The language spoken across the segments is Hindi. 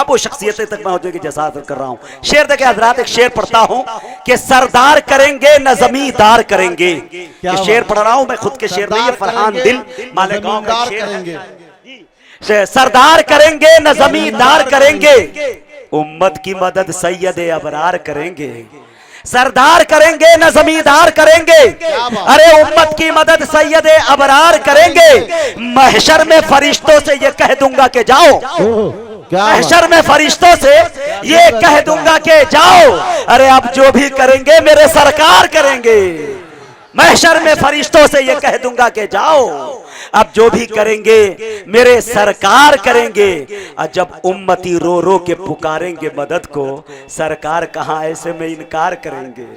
अब वो शख्सियतें तक मैं की जसात कर रहा हूँ। शेर देखे हजरात, एक शेर पढ़ता हूँ कि सरदार करेंगे न जमींदार करेंगे। ये शेर पढ़ रहा हूँ मैं, खुद के शेर नहीं, ये फरहान दिल मालेगांव का शेर है। सरदार करेंगे न जमींदार करेंगे, उम्मत की मदद सैयद अबरार करेंगे। सरदार करेंगे न जमींदार करेंगे, अरे उम्मत की मदद सैयद अबरार करेंगे। महशर में फरिश्तों से ये कह दूंगा कि जाओ, महशर में फरिश्तों से ये कह दूंगा कि जाओ, अरे अब जो भी करेंगे मेरे सरकार करेंगे। महशर में फरिश्तों से ये कह दूंगा कि जाओ, अब जो भी करेंगे मेरे सरकार करेंगे। और जब उम्मती रो रो के पुकारेंगे मदद को, सरकार कहां ऐसे में इनकार करेंगे,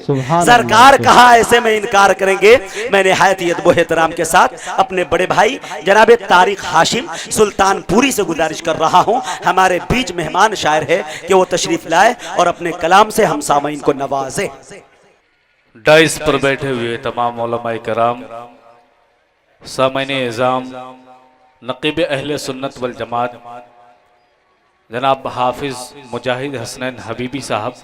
सरकार कहां ऐसे में इनकार करेंगे। मैं निहायत अदब एहतराम के साथ अपने बड़े भाई जनाब तारिक हाशिम सुल्तानपुरी से गुजारिश कर रहा हूं, हमारे बीच मेहमान शायर है कि वो तशरीफ लाए और अपने कलाम से हम सामईन को नवाजे। डाइस पर बैठे हुए तमाम उलमाए कराम, सामईन इज़ाम, नक़ीब अहले सुन्नत वल जमात जनाब हाफिज मुजाहिद हसनैन हबीबी साहब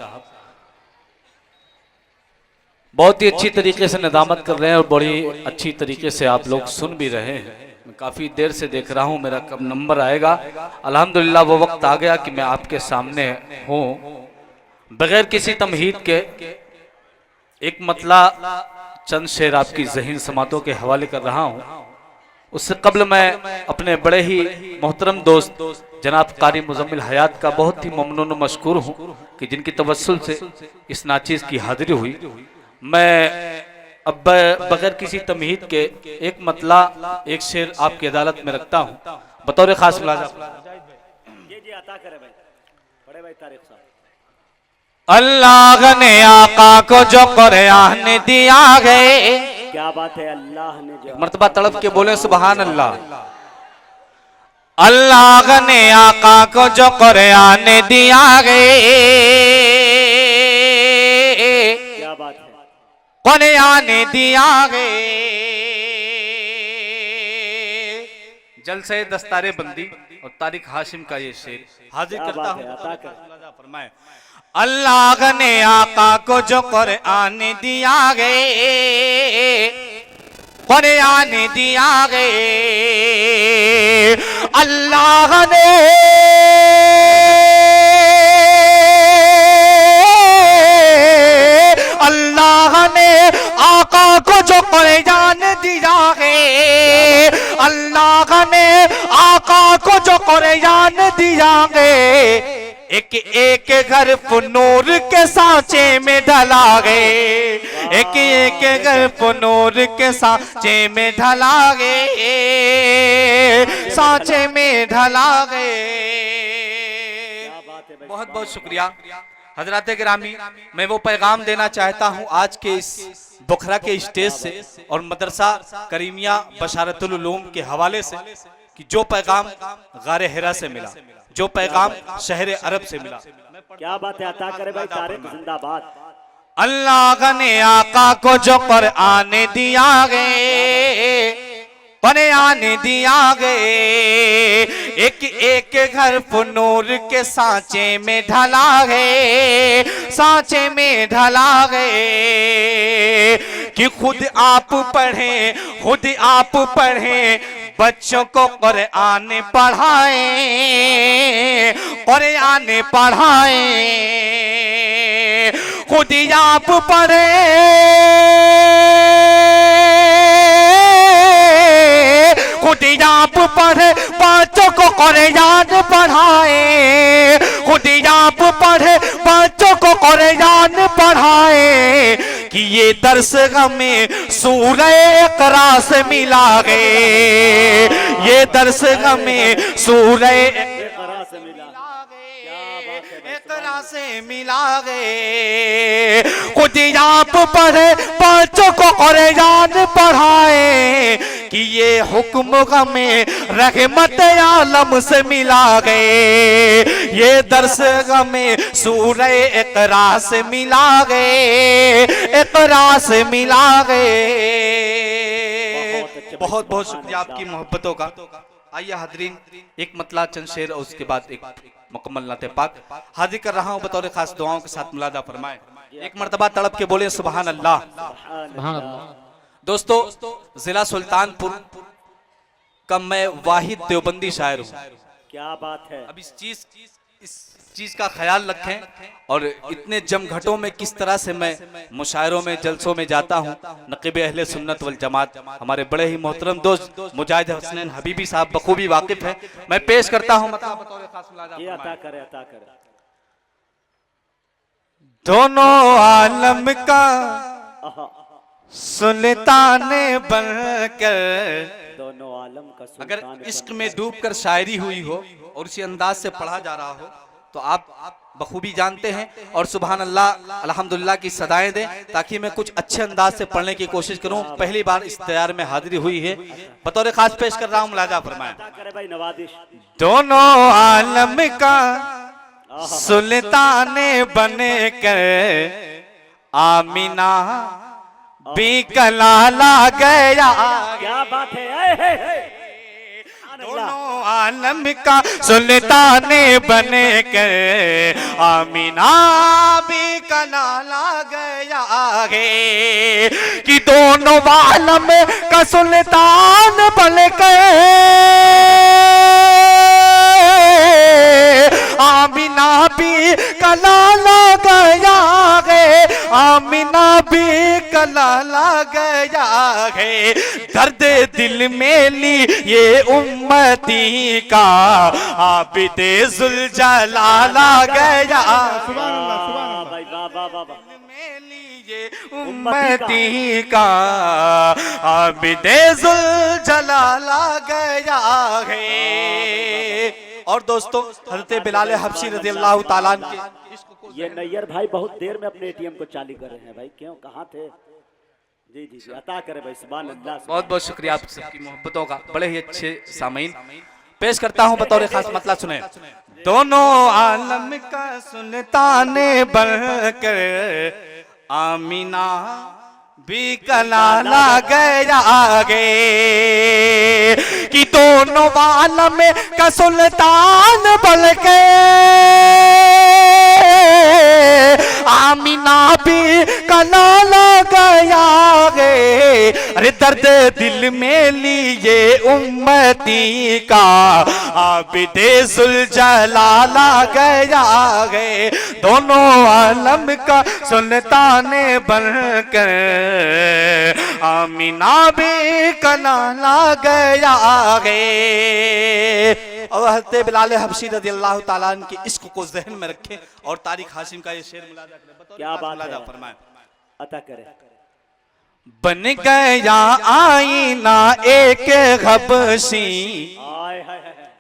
बहुत ही अच्छी तरीके से निदामत कर रहे हैं और बड़ी अच्छी तरीके से आप लोग सुन भी रहे हैं। मैं काफ़ी देर से देख रहा हूं मेरा कब नंबर आएगा। अल्हम्दुलिल्लाह वो वक्त आ गया कि मैं आपके सामने हूँ। बगैर किसी तमहीद के एक मतला चंद शेर आपकी ज़हीन समातों के हवाले कर रहा हूँ। उससे कबल मैं अपने बड़े ही मोहतरम दोस्त जनाब कारी मुजम्मिल हयात का बहुत ही ममनून व मशकूर हूँ कि जिनकी तवस्सुल से इस नाचीज़ की हाजिरी हुई। मैं अब बगैर किसी तमहीद के एक मतला एक शेर आपकी अदालत में रखता हूँ बतौर खास मुलाज़ा। अल्लाह ने आका को जो कुरान दिया है, क्या बात है, अल्लाह ने जो मर्तबा तड़प के बोले सुबहान अल्लाह। अल्लाह ने आका को जो कुरान दिया है, क्या बात है, कुरान दिया है। जलसे दस्तारे बंदी और तारिक हाशिम का ये शेर हाजिर करता हूँ। फरमाए अल्लाह ने आका को जो कुरान दिया गे, कुरान दिया गे। अल्लाह ने आका को जो कुरान दिया गे, अल्लाह ने आका को जो कुरान दिया गे, एक एक घर पुनूर के सांचे में ढला गए, एक एक घर पुनूर के सांचे में ढला गए, सांचे में ढला गए। बहुत बहुत शुक्रिया हजरात गिरामी। मैं वो पैगाम देना चाहता हूँ आज के इस बुखरा के स्टेज से और मदरसा करीमिया बशारतुल उलूम के हवाले से कि जो पैगाम गारे हिरा से मिला, जो पैगाम शहर अरब से मिला। क्या बात है, अता करे भाई तारिक जिंदाबाद। अल्लाह ने आका को जो कुरान दिया गे, कुरान दिया गे, एक एक घर पुनूर के सांचे में ढला है, सांचे में ढला है कि खुद आप पढ़ें, खुद आप पढ़ें, बच्चों को कुरान पढ़ाएं, कुरान पढ़ाएं, खुद आप पढ़ें, खुद आप पढ़े, बच्चों को कुरान पढ़ाएं, खुद आप पढ़े, बच्चों को कुरान पढ़ाएं कि ये दर्स हमें सूरह इक़रा से मिला गे, ये दर्स हमें सूरह इक़रा से मिला गे, इक़रा से मिला गे। खुद आप पढ़े, बच्चों को कुरान पढ़ाएं कि ये हुक्म हमें रहमत आलम से मिला गए, ये दर्स हमें सूरह इक़रा से मिला गए, इक़रा से मिला गए। बहुत बहुत शुक्रिया आपकी मोहब्बतों का। आइए हाजरीन, एक मतला चंद शेर और उसके बाद एक मुकम्मल नाते पाक हाजिर कर रहा हूँ बतौर खास दुआओं के साथ मुलादा फरमाए। एक मर्तबा तड़प के बोले सुभान अल्लाह। सुभान अल्लाह। दोस्तों, जिला सुल्तानपुर का मैं वाहिद देवबंदी शायर हूँ। क्या बात है। अब इस चीज का ख्याल रखें और इतने जमघटों में किस तरह से मैं मुशायरों में जलसों में जाता हूँ। नक़ीब अहले सुन्नत वल जमात हमारे बड़े ही मोहतरम दोस्त मुजाहिद हसनैन हबीबी साहब बखूबी वाकिफ है। मैं पेश करता हूँ दोनों आलम का सुल्ताने बनकर, दोनों आलम का अगर इश्क में डूबकर शायरी हुई हो और उसी अंदाज से पढ़ा जा रहा हो तो आप बखूबी जानते हैं। और सुभान अल्लाह अल्हम्दुलिल्लाह की सदाएं दें ताकि मैं कुछ अच्छे अंदाज से पढ़ने की कोशिश करूं। पहली बार इस तैयार में हाजिरी हुई है, बतौर खास पेश कर रहा हूं, मुलाजा फरमाएं। दोनों आलम का सुल्ताने बने कर आमीना भी कलाला गया। क्या बात है। दोनों आलम का सुल्ताने बने कर आमीना भी कलाला गया है कि दोनों आलम का सुल्तान बन कर आमीना भी कलाला गया है, आमीना भी कलाला गया है। दर्द दिल में ली ये उम्मती का आबिदे जुल जलाला गया। सुभान अल्लाह, सुभान अल्लाह। भाई वाह। में ली ये उम्मती का आबिदे जुल जलाला गया है। और दोस्तों, हज़रत बिलाल हबशी रज़ियल्लाहु ताला अन्हु के इश्क को ये नैयर भाई बहुत देर में अपने एटीएम को चालू कर रहे हैं भाई, क्यों कहाँ थे? जी अता करे भाई। सुभान अल्लाह। बहुत बहुत शुक्रिया आप सबकी मोहब्बतों का। बड़े ही अच्छे सामीन पेश करता हूँ बतौर खास मतलब सुने। दोनों आलम का सुल्ताने बनकर आमीना भी कलाला गया गे कि दोनों आलम का सुल्तान बनके आमीना भी कलाला गया गे। अरे दर्द दिल में लिए उम्मती का आबिदे जुल जलाला गया गे। दोनों आलम का सुल्ताने बनकर आमीना भी कलाला गया गे। और हज़रत बिलाल हबशी रज़ियल्लाहु ताला अन्हु के इश्क को ज़हन में रखें और तारिक हाशिम का ये शेर मुलाजा करें। क्या बात है। फरमाएं। अता करे। बन गया आईना एक हबशी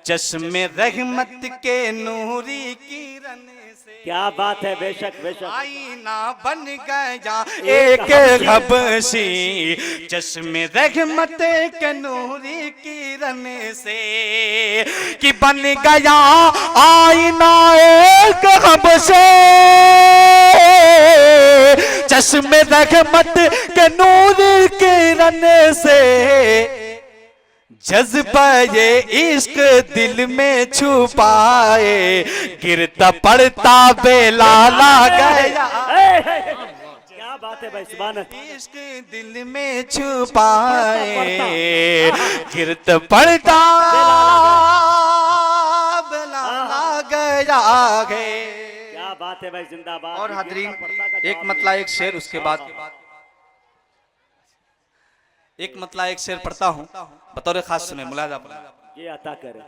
चश्मे रहमत के नूरी किरण से। क्या बात है। बेशक आईना बन गया एक हबशी चश्मे रहमत के नूरी किरण से कि बन गया आईना एक हबशी चश्मे रहमत के नूरी किरण से। जज्बा ये इश्क दिल में छुपाए गिरता पड़ता बेलाला गया। क्या बात है भाई। सुभान अल्लाह। इश्क दिल में छुपाए गिरता पड़ता बेलाला गया है। क्या बात है भाई। जिंदाबाद। और हाजरीन, एक मतला एक शेर, उसके बाद एक मतला एक शेर पढ़ता हूँ बतौर खास सुने, मुलाजा पर। ये अता करे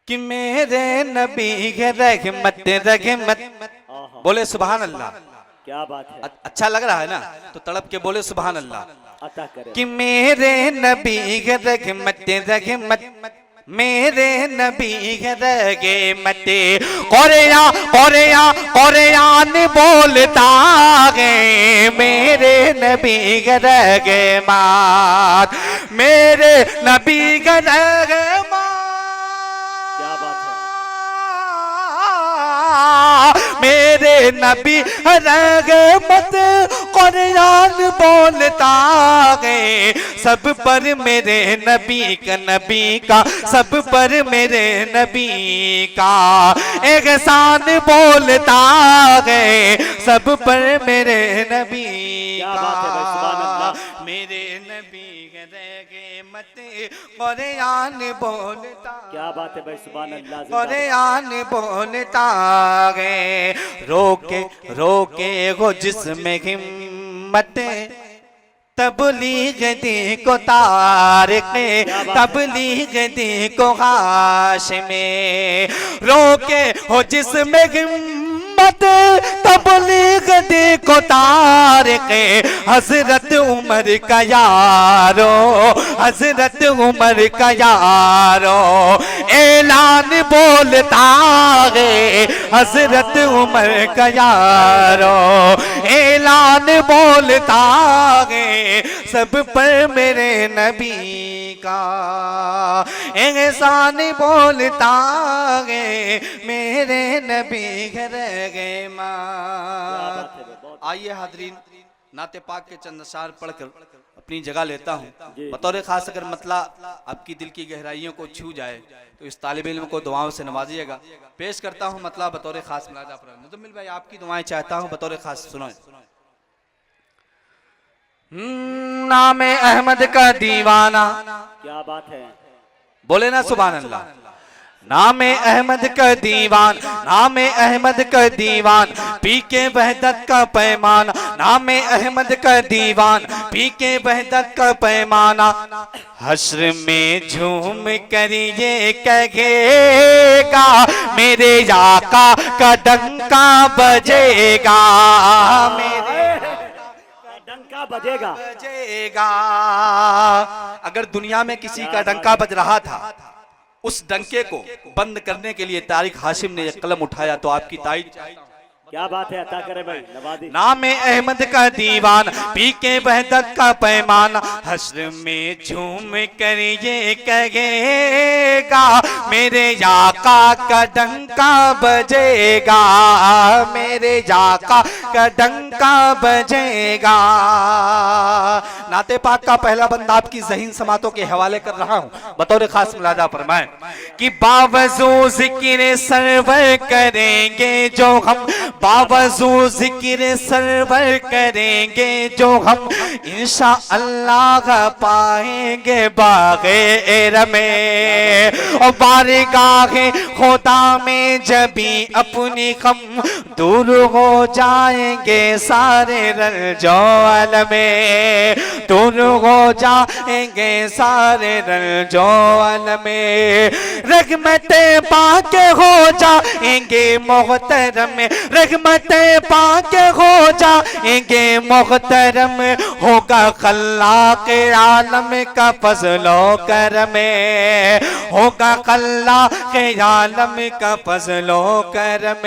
कि मेरे नबी के रहमत बोले सुभान अल्लाह। क्या बात है। अच्छा लग रहा है ना, तो तड़प के बोले सुभान अल्लाह। अता करे कि मेरे नबी के रहमत मेरे नबी के रहमत कुरान बोलता है। मेरे नबी के रहमत मेरे नबी के रहमत। क्या बात है। मेरे नबी रहमत कुरान बोलता है। सब पर मेरे नबी का सब पर मेरे नबी का एहसान बोलता है सब पर मेरे नबी क्या बात है भाई, सुभान का अल्लाह। मेरे नबी गे मत कुरान बोलता क्या बात है भाई, सुभान अल्लाह। कुरान बोलता है रोके रोके हो जिसमें हिम्मत तबलीग दी को तारिक तबलीग दी को हाशिमे रोके हो जिसमें हिम्मत तबलीग दी को तारिक हजरत उमर का यारो हजरत उमर का यारो ऐलान बोलता है हजरत उमर का यारो ऐलान बोलता है सब पर मेरे नबी का एहसान बोलता है मेरे नबी घर गए माँ। आइए हाजरीन नाते पाक के चंद अशार पढ़कर अपनी जगह लेता हूँ। बतौर खास अगर मतला आपकी दिल की गहराइयों को छू जाए तो इस तालिब इल्म को दुआओं से नवाजिएगा। पेश करता हूँ मतला बतौर खास मुलाजा पर मुजम्मिल भाई आपकी दुआएं चाहता हूँ बतौर खास सुनो। नाम अहमद का दीवाना क्या बात है, बोले ना सुभान अल्लाह। नाम अहमद का दीवान नाम अहमद का दीवान पी के वहदत का पैमाना नाम अहमद का दीवान पी के वहदत का पैमाना हश्र में झूम कर ये कहेगा मेरे आका का डंका बजेगा मेरे डंका बजेगा। बजेगा। अगर दुनिया में किसी का डंका बज रहा था उस डंके को बंद करने के लिए तारिक हाशिम ने एक कलम उठाया तो आपकी तारीफ। क्या बात है, अता करे भाई, नवाजी। नाम अहमद का दीवान पी के वहदत का पैमाना हश्र में झूम कर ये कहेगा मेरे आका का डंका बजेगा मेरे आका का डंका बजेगा। नाते पाक का पहला बंद आपकी ज़हीन समातों के हवाले कर रहा हूँ बतौर खास मुलाजा फरमाएं कि बावजूद ज़िक्र सरवर करेंगे जो हम बावजूद ज़िक्र सरवर करेंगे जो हम इंशा अल्लाह पाएंगे बाग़े रमे और बारगाहे खुदा में जबी अपनी हम दूर हो जाएंगे सारे रंजोल में दूर हो जाएंगे सारे रंजोल में रहमते पाके हो जाएंगे मोहतरम रहमते पाके हो जाएंगे मोहतरम होगा खल्लाक आलम का फजलो करम होगा खल्लाक आलम का फजलो करम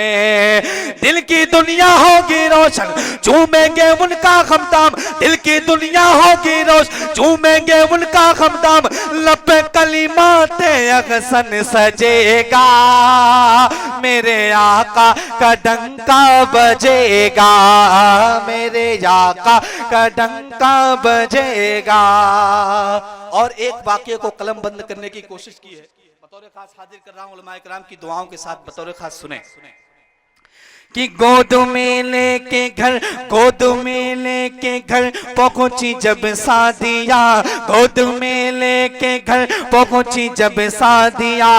दिल की दुनिया होगी रोशन चूमेंगे उनका खमदाम दिल की दुनिया होगी रोशन चूमेंगे उनका खमदाम लब कलिमाते अहसन सजेगा मेरे आका का डंका बजेगा मेरे आका का डंका बजेगा। और एक वाक्य को कलम बंद करने की कोशिश की है बतौर खास हाजिर कर रहा हूँ उलमाए किराम की दुआओं के साथ बतौर खास सुने कि गोद में लेके घर पहुंची जब सादिया गोद में लेके घर पहुंची जब सादिया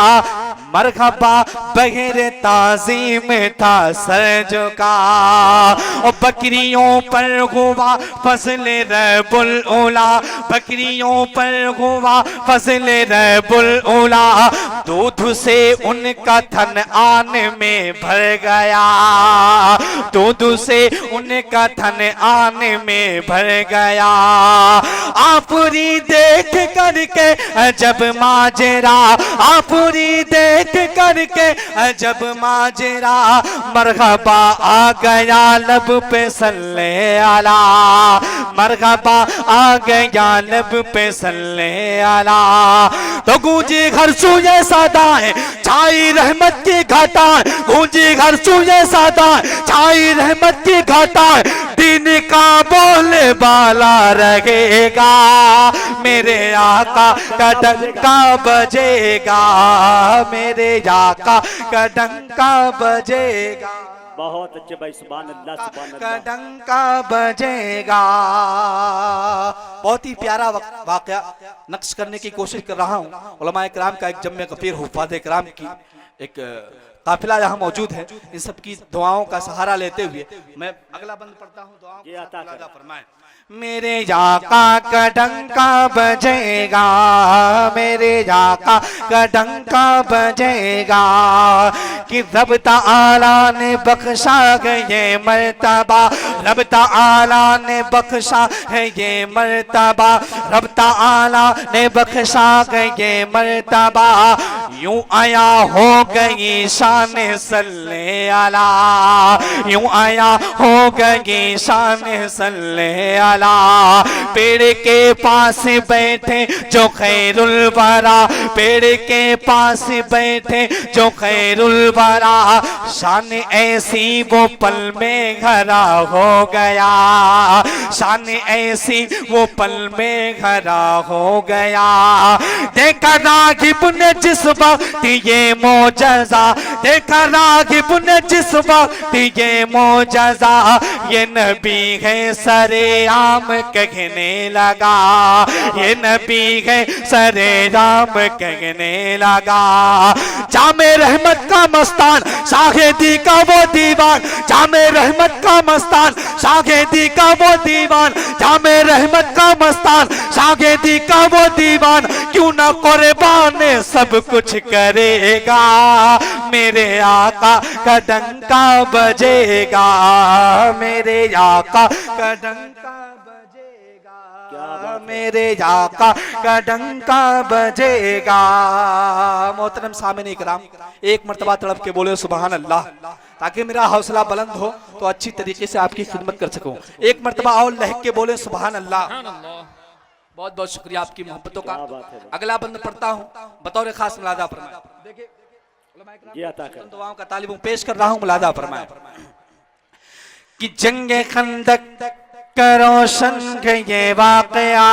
मरहबा बगैर ताज़ीम था सर झुका और बकरियों पर हुआ फजल रब्बुल उला बकरियों पर हुआ फजल रब्बुल उला दूध से उनका थन आन में भर गया दूध से उनका थन आन में भर गया आफरी देख करके जब माजरा आफरी देख करके जब माजरा मरहबा आ गया लब पे सल्ले अला मरहबा आ गया लब पे सल्ले अला तो गूंजी घर सुए सदाएं छाई रहमत की घटाएं गूंजी घर सुए सदाएं छाई रहमत की घटाएं दीन का बोले बाला रहेगा, मेरे आका का डंका बजेगा, मेरे आका का डंका बजेगा, बहुत अच्छे भाई, सुभान अल्लाह सुभान का अल्लाह। डंका बजेगा। बहुत ही प्यारा वाकया नक्श करने की कोशिश कर रहा हूँ। उलमाए किराम का एक जम्मे गफीर हुफ़ाज़ किराम की एक काफिला यहाँ मौजूद है। इन सब की दुआओं का सहारा लेते हुए मैं अगला बंद पढ़ता हूँ। दुआओं ये आता है। फरमाए, मेरे आका का डंका बजेगा, मेरे आका का डंका बजेगा कि रब ताला ने बख्शा है ये मर्तबा, रब ताला ने बख्शा है ये मर्तबा, रब ताला ने बख्शा है ये मर्तबा, यूं आया हो गई शान सल्ले अला, यूं आया हो गई शान सल्ले अला। पेड़ के पास बैठे जो खैरुल वरा, पेड़ के पास बैठे जो खैरुल वरा, शान ऐसी वो पल में घरा हो गया, शान ऐसी वो पल में घरा हो गया। देखा रागिब ने जिस वक्त ये मोजज़ा, देखा रागिब ने जिस वक्त ये मोजज़ा, ये नबी है सरे राम कहने लगा, ये नबी है सरे राम कहने लगा। जामे रहमत का मस्तान शाहिदी का वो दीवान, जामे रहमत का मस्तान शाहिदी का वो दीवान, जामे रहमत का मस्तान शाहिदी का वो दीवान, क्यों ना कुर्बान सब कुछ करेगा, मेरे आका का डंका बजेगा, मेरे आका का डंका बजेगा, मेरे आका का डंका बजेगा। मोहतरम सामने इकराम, एक मर्तबा तड़प के बोले सुभान अल्लाह, ताकि मेरा हौसला बुलंद हो तो अच्छी तरीके से आपकी खिदमत कर सकूं। एक मर्तबा और लहक के बोले सुभान अल्लाह। बहुत बहुत शुक्रिया आपकी मोहब्बतों का। अगला बंद पढ़ता हूँ बतौर खास मुलाजा फरमाए। देखिए दुआओं का तालिब पेश कर रहा हूँ, मुलाजा फरमाए कि जंगे खंदक का रोशन ये वाकया,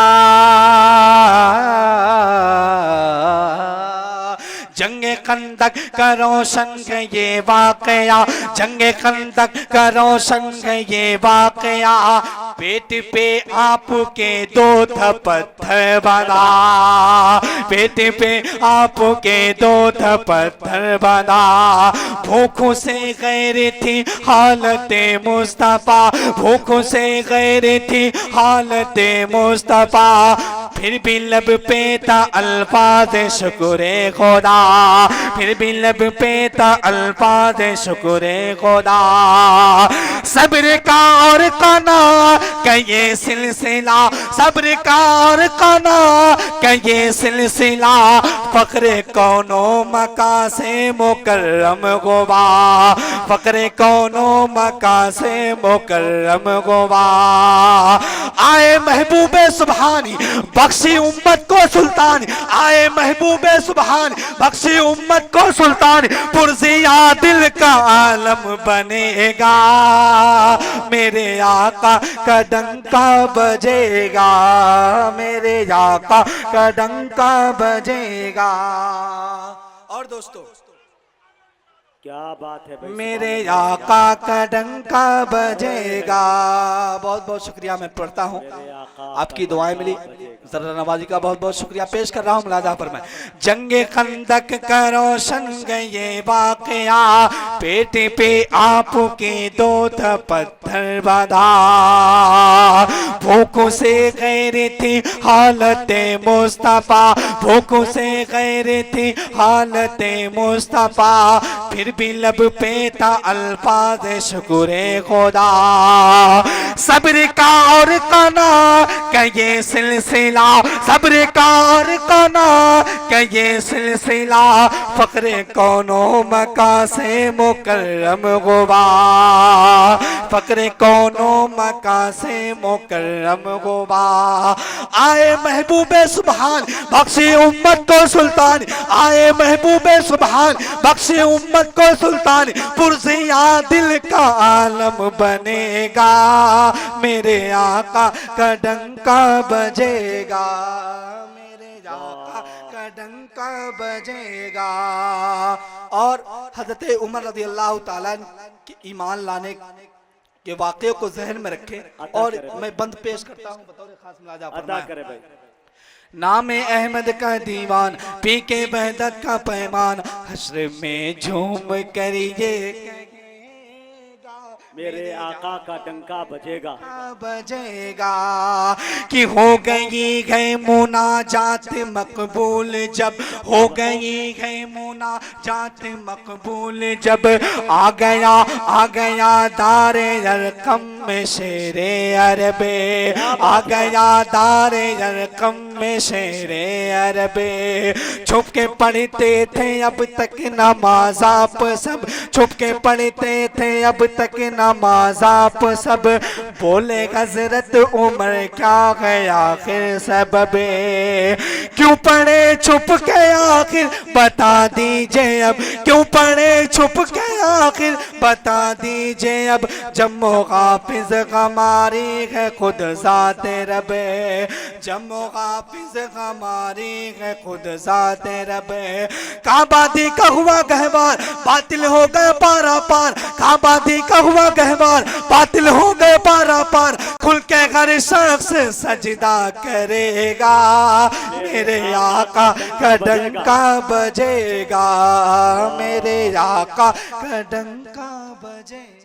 जंगे खंदक का रोशन है ये वाकया, जंगे खंदक का रोशन है ये वाकया, पेट पे आपके दो पत्थर बना, पेट पे आपके दो पत्थर बना, भूखों से गैर थी हालत मुस्तफा, भूखों से गैर थी हालत मुस्तफा, फिर भी लब पे था अल्फाज शुक्रे खुदा, फिर भी लब पे था अल्फाज शुक्रे खुदा। सब्र का और काना का ये सिलसिला, सब्र का और काना का ये सिलसिला, फक्रे कौनो मका से मुकर्रम गोवा, फक्रे कौनो मका से मुकर्रम गोवा। आए महबूबे सुभानी बख्शी उम्मत को सुल्तान, आए महबूबे सुभान बख्शी उम्मत को सुल्तान, पुरजिया दिल का आलम बनेगा, मेरे आका का डंका बजेगा, मेरे आका का डंका बजेगा। और दोस्तों क्या बात है भाई, मेरे आका का डंका बजेगा। बहुत बहुत शुक्रिया मैं पढ़ता हूँ, आपकी दुआएं मिली, जरा नवाजी का बहुत बहुत शुक्रिया पेश कर रहा हूँ। मुलाजा पर मैं जंगे खंदक का रोशन ये वाकया, पेट पे आपके दो पत्थर बधा, भूखों से गैर थी हालत मुस्तफा, भूखों से गैर थी हालत मुस्तफा, फिर भी लब पे था अल्फाज शुक्रे खुदा। सब्र का और काना का ये सिलसिला, सब्र का और काना का ये सिलसिला, फक्रे कौनो मका से मुकर्रम गुवा, फक्रे कौनो मका से मुकर्रम गोबा। आए महबूबे सुभान बख्शे उम्मत को सुल्तान, आए महबूबे सुभान बख्शे उम्मत को सुल्तान, पुरज़िया दिल का आलम बनेगा, मेरे आका का डंका बजेगा, मेरे आका का डंका बजेगा। और हज़रत उमर रज़ी अल्लाह ताला के ईमान लाने के वाक़े को जहन में रखे और मैं बंद पेश करता हूँ बतौर खास मुलाजा फरमाएं। नाम अहमद का दीवान पी के वहदत का पैमान, हश्र में झूम करिए मेरे आका का डंका बजेगा, बजेगा। कि हो गई है मुनाजात मकबूल जब, हो गई है मुनाजात मकबूल जब, आ गया दारे अरकम में शेरे अरबे, आ गया दारे अरकम में शेरे अरबे। छुप के पढ़ते थे अब तक नमाज आप सब, छुप के पढ़ते थे अब तक नमाज आप सब, बोले हजरत उमर क्या है आखिर सबबे, क्यों पढ़े छुप के आखिर बता दीजिए अब, क्यों पढ़े छुप के आखिर बता दीजिए अब, जम्मो हाफिज हमारी है खुद ज़ाते रबे, जम्मो हाफिज हमारी है खुद ज़ाते रबे। काबादी का हुआ गहवार बातिल हो गए पारा पार, काबादी का हुआ गहवार बातिल हो गए पारा पार, खुल के हर शख्स सजदा करेगा, मेरे आका का डंका बजेगा, मेरे आका का डंका बजेगा।